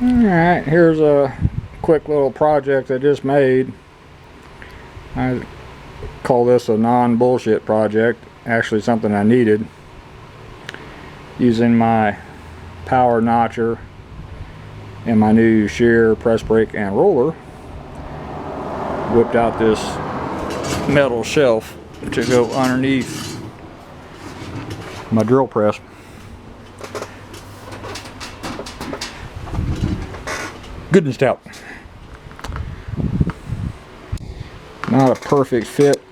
Alright, here's a quick little project I just made. I call this a non-bullshit project. Actually something I needed. Using my power notcher and my new shear, press brake, and roller, whipped out this metal shelf to go underneath my drill press. Good and stout. Not a perfect fit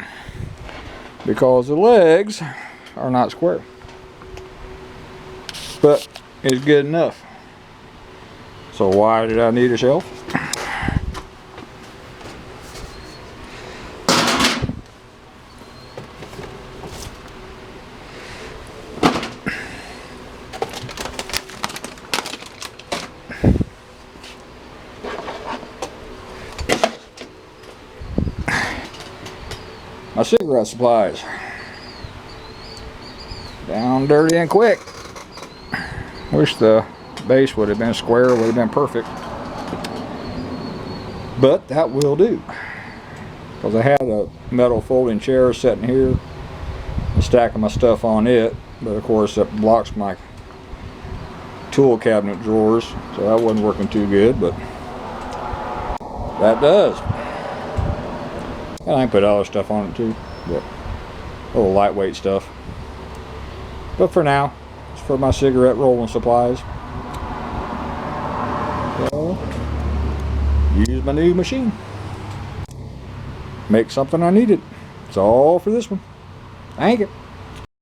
because the legs are not square, but it's good enough. So why did I need a shelf? My cigarette supplies. Down dirty and quick. Wish the base would have been square, would have been perfect. But that will do. Because I had a metal folding chair sitting here, a stack of my stuff on it, but of course that blocks my tool cabinet drawers, so that wasn't working too good, but that does. And I can put other stuff on it too, but a little lightweight stuff. But for now, it's for my cigarette rolling supplies. So, use my new machine. Make something I needed. It's all for this one. Thank you.